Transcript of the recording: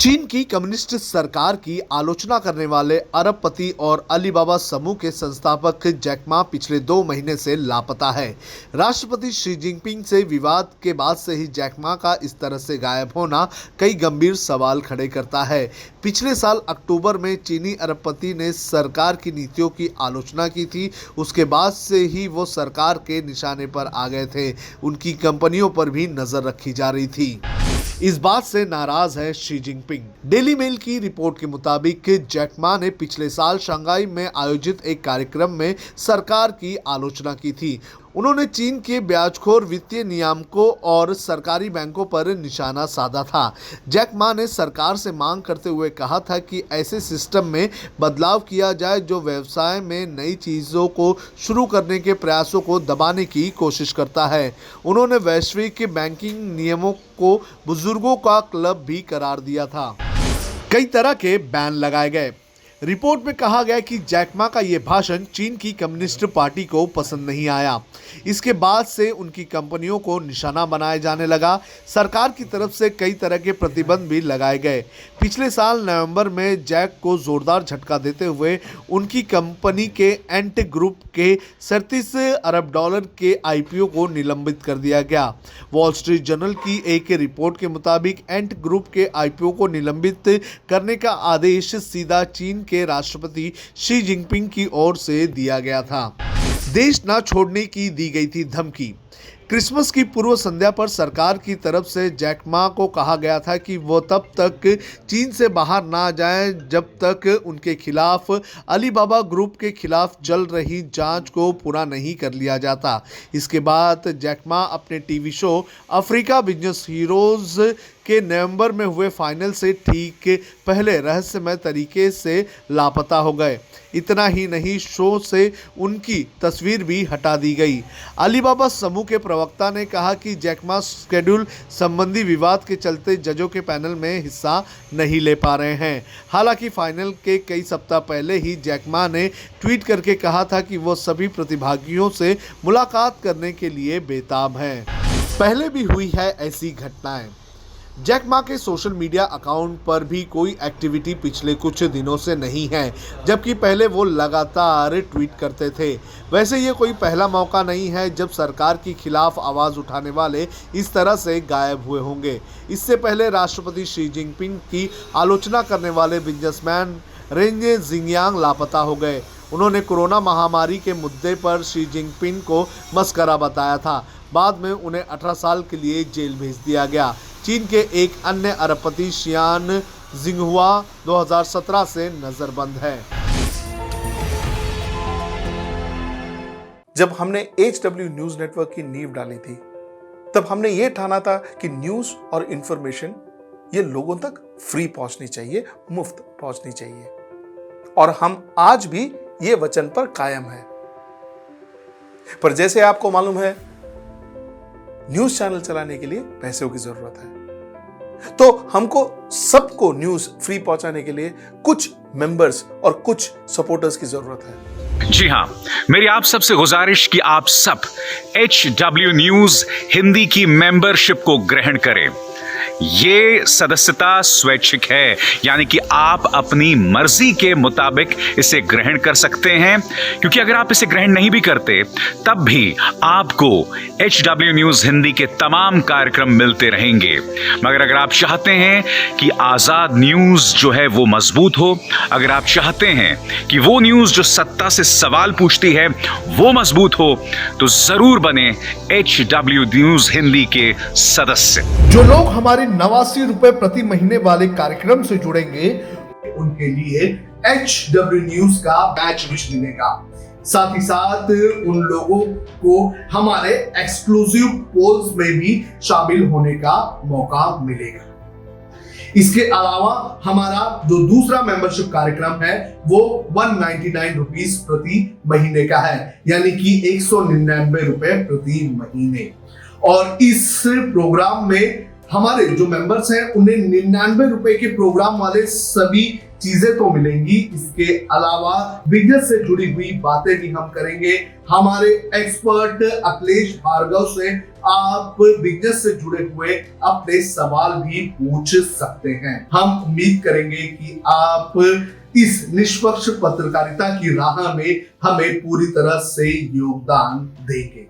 चीन की कम्युनिस्ट सरकार की आलोचना करने वाले अरबपति और अलीबाबा समूह के संस्थापक जैक मा पिछले 2 महीने से लापता है। राष्ट्रपति शी जिनपिंग से विवाद के बाद से ही जैक मा का इस तरह से गायब होना कई गंभीर सवाल खड़े करता है। पिछले साल अक्टूबर में चीनी अरबपति ने सरकार की नीतियों की आलोचना की थी। उसके बाद से ही वो सरकार के निशाने पर आ गए थे। उनकी कंपनियों पर भी नजर रखी जा रही थी। इस बात से नाराज है शी जिनपिंग। डेली मेल की रिपोर्ट के मुताबिक जैक मा ने पिछले साल शंघाई में आयोजित एक कार्यक्रम में सरकार की आलोचना की थी। उन्होंने चीन के ब्याजखोर वित्तीय नियामकों और सरकारी बैंकों पर निशाना साधा था। जैक मा ने सरकार से मांग करते हुए कहा था कि ऐसे सिस्टम में बदलाव किया जाए जो व्यवसाय में नई चीज़ों को शुरू करने के प्रयासों को दबाने की कोशिश करता है। उन्होंने वैश्विक बैंकिंग नियमों को बुजुर्गों का क्लब भी करार दिया था। कई तरह के बैन लगाए गए। रिपोर्ट में कहा गया कि जैक मा का ये भाषण चीन की कम्युनिस्ट पार्टी को पसंद नहीं आया। इसके बाद से उनकी कंपनियों को निशाना बनाया जाने लगा। सरकार की तरफ से कई तरह के प्रतिबंध भी लगाए गए। पिछले साल नवंबर में जैक को जोरदार झटका देते हुए उनकी कंपनी के एंट ग्रुप के 37 अरब डॉलर के आईपीओ को निलंबित कर दिया गया। वॉल स्ट्रीट जर्नल की एक रिपोर्ट के मुताबिक एंट ग्रुप के आईपीओ को निलंबित करने का आदेश सीधा चीन के राष्ट्रपति शी जिनपिंग की ओर से दिया गया था। देश न छोड़ने की दी गई थी धमकी। क्रिसमस की पूर्व संध्या पर सरकार की तरफ से जैक मा को कहा गया था कि वो तब तक चीन से बाहर ना जाएं जब तक उनके खिलाफ अलीबाबा ग्रुप के खिलाफ चल रही जांच को पूरा नहीं कर लिया जाता। इसके बाद जैक मा अपने TV show Africa business heroes के नवंबर में हुए फाइनल से ठीक पहले रहस्यमय तरीके से लापता हो गए। इतना ही नहीं, शो से उनकी तस्वीर भी हटा दी गई। अलीबाबा समूह के प्रवक्ता ने कहा कि जैक मा शेड्यूल संबंधी विवाद के चलते जजों के पैनल में हिस्सा नहीं ले पा रहे हैं। हालांकि फाइनल के कई सप्ताह पहले ही जैक मा ने ट्वीट करके कहा था कि वो सभी प्रतिभागियों से मुलाकात करने के लिए बेताब हैं। पहले भी हुई है ऐसी घटनाएं। जैक मा के सोशल मीडिया अकाउंट पर भी कोई एक्टिविटी पिछले कुछ दिनों से नहीं है, जबकि पहले वो लगातार ट्वीट करते थे। वैसे ये कोई पहला मौका नहीं है जब सरकार के खिलाफ आवाज़ उठाने वाले इस तरह से गायब हुए होंगे। इससे पहले राष्ट्रपति शी जिनपिंग की आलोचना करने वाले बिजनेसमैन रेंग जिंगयांग लापता हो गए। उन्होंने कोरोना महामारी के मुद्दे पर शी जिनपिंग को मस्करा बताया था। बाद में उन्हें 18 साल के लिए जेल भेज दिया गया। चीन के एक अन्य अरबपति शियान जिंगहुआ 2017 से नजरबंद है। जब हमने HW न्यूज नेटवर्क की नींव डाली थी, तब हमने ये ठाना था कि न्यूज और इंफॉर्मेशन ये लोगों तक फ्री पहुंचनी चाहिए, मुफ्त पहुंचनी चाहिए, और हम आज भी ये वचन पर कायम हैं। पर जैसे आपको मालूम है, न्यूज चैनल चलाने के लिए पैसों की जरूरत है, तो हमको सबको न्यूज फ्री पहुंचाने के लिए कुछ मेंबर्स और कुछ सपोर्टर्स की जरूरत है। जी हां, मेरी आप सबसे गुजारिश कि आप सब HW न्यूज हिंदी की मेंबरशिप को ग्रहण करें। ये सदस्यता स्वैच्छिक है, यानी कि आप अपनी मर्जी के मुताबिक इसे ग्रहण कर सकते हैं, क्योंकि अगर आप इसे ग्रहण नहीं भी करते तब भी आपको HW न्यूज हिंदी के तमाम कार्यक्रम मिलते रहेंगे। मगर अगर आप चाहते हैं कि आजाद न्यूज जो है वो मजबूत हो, अगर आप चाहते हैं कि वो न्यूज जो सत्ता से सवाल पूछती है वो मजबूत हो, तो जरूर बने HW न्यूज हिंदी के सदस्य। जो लोग हमारे 89 रुपए प्रति महीने वाले कार्यक्रम से जुड़ेंगे, उनके लिए HW न्यूज का बैच विश मिलेगा। साथ ही साथ उन लोगों को हमारे एक्सक्लूसिव पोल्स में भी शामिल होने का मौका मिलेगा। इसके अलावा हमारा जो दूसरा मेंबरशिप कार्यक्रम है वो 199 रुपीस प्रति महीने का है, यानी कि 199 रुपए प्रति महीने। और इस प्रोग्राम में हमारे जो मेंबर्स हैं उन्हें 99 रुपए के प्रोग्राम वाले सभी चीजें तो मिलेंगी, इसके अलावा बिजनेस से जुड़ी हुई बातें भी हम करेंगे। हमारे एक्सपर्ट अखिलेश भार्गव से आप बिजनेस से जुड़े हुए अपने सवाल भी पूछ सकते हैं। हम उम्मीद करेंगे कि आप इस निष्पक्ष पत्रकारिता की राह में हमें पूरी तरह से योगदान देंगे।